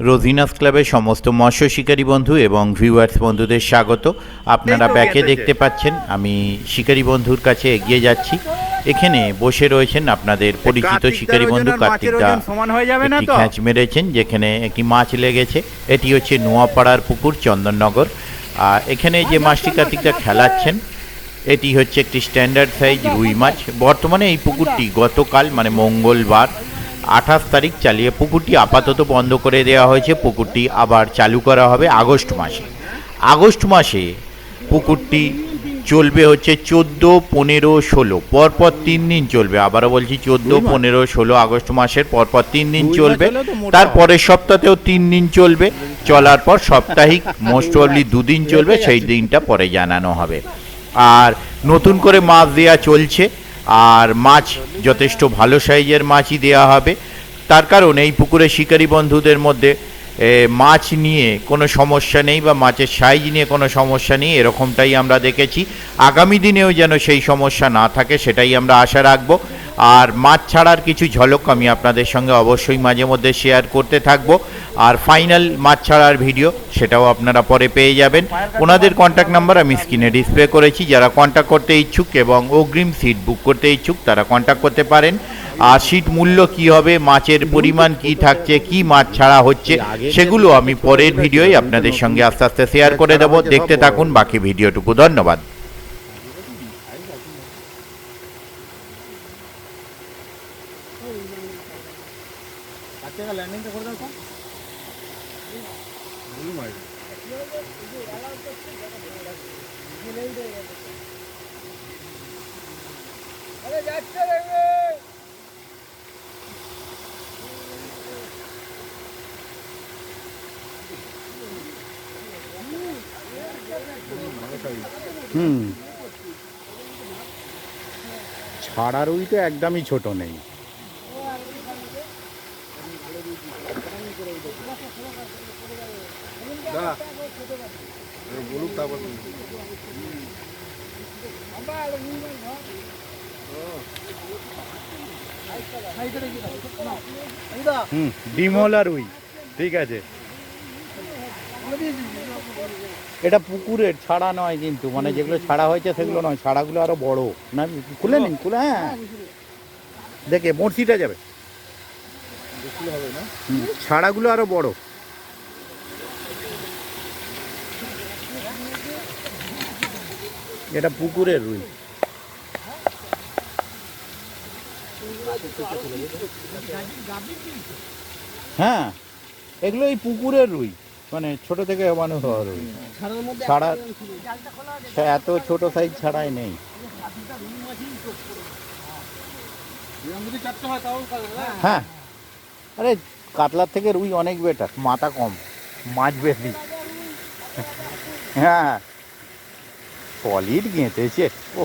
রোজিনাস ক্লাবের সমস্ত মৎস্য শিকারী বন্ধু এবং ভিউয়ার্স বন্ধুদের স্বাগত। আপনারা ব্যাকে দেখতে পাচ্ছেন আমি শিকারী বন্ধুর কাছে এগিয়ে যাচ্ছি। এখানে বসে রয়েছেন আপনাদের পরিচিত শিকারী বন্ধু কার্তিক দা। একটি খ্যাঁচ মেরেছেন যেখানে একটি মাছ লেগেছে। এটি হচ্ছে নোয়াপাড়ার পুকুর, চন্দননগর। আর এখানে যে মাছটি কার্তিক দা খেলাচ্ছেন এটি হচ্ছে একটি স্ট্যান্ডার্ড সাইজ রুই মাছ। বর্তমানে এই পুকুরটি গতকাল মানে মঙ্গলবার 28 তারিখ চালিয়ে পুকুরটি আপাতত বন্ধ করে দেওয়া হয়েছে। পুকুরটি আবার চালু করা হবে আগস্ট মাসে। আগস্ট মাসে পুকুরটি চলবে হচ্ছে 14, 15, 16 পরপর 3 দিন চলবে। আবারও বলছি 14, 15, 16 আগস্ট মাসের পরপর 3 দিন চলবে। তারপরের সপ্তাহেও 3 দিন চলবে। চলার পর সাপ্তাহিক মোস্ট প্রবাবলি 2 দিন চলবে, সেই দিনটা পরে জানানো হবে। আর নতুন করে মাছ দেওয়া চলছে, আর মাছ যথেষ্ট ভালো সাইজের মাছই দেওয়া হবে। তার কারণ এই পুকুরে শিকারী বন্ধুদের মধ্যে মাছ নিয়ে কোনো সমস্যা নেই বা মাছের সাইজ নিয়ে কোনো সমস্যা নেই, এরকমটাই আমরা দেখেছি। আগামী দিনেও যেন সেই সমস্যা না থাকে সেটাই আমরা আশা রাখবো। আর মাছ ছাড়ার কিছু ঝলক আমি আপনাদের সঙ্গে অবশ্যই মাঝে মধ্যে শেয়ার করতে থাকবো। আর ফাইনাল মাছ ছাড়ার ভিডিও সেটাও আপনারা পরে পেয়ে যাবেন। ওনাদের কন্ট্যাক্ট নাম্বার আমি স্ক্রিনে ডিসপ্লে করেছি। যারা কন্ট্যাক্ট করতে ইচ্ছুক এবং অগ্রিম সিট বুক করতে ইচ্ছুক তারা কন্ট্যাক্ট করতে পারেন। আর সিট মূল্য কি হবে, মাছের পরিমাণ কি থাকছে, কি মাছ ছাড়া হচ্ছে, সেগুলো আমি পরের ভিডিওই আপনাদের সঙ্গে আস্তে আস্তে শেয়ার করে দেবো। দেখতে থাকুন বাকি ভিডিওটুকু। ধন্যবাদ। ছাড়া রুই তো একদমই ছোট নেই। ডিমলা রুই, ঠিক আছে। এটা পুকুরের ছাড়া নয় কিন্তু, মানে যেগুলো ছাড়া হয়েছে সেগুলো নয়, ছাড়াগুলো আরো বড় না। খুলে নিন, খুলে, হ্যাঁ দেখে বড়শিটা যাবে, ছাড়াগুলো আরো বড়। এটা পুকুরের রুই। হ্যাঁ, এগুলো এই পুকুরের রুই, মানে ছোট থেকে মানুষ হওয়া রুই। ছাড়া এত ছোট সাইজ ছাড়াই নেই। হ্যাঁ, আরে কাতলার থেকে রুই অনেক বেটার, মাথা কম, মাছ বেশি। হ্যাঁ, সলিড গেঁথেছে। ও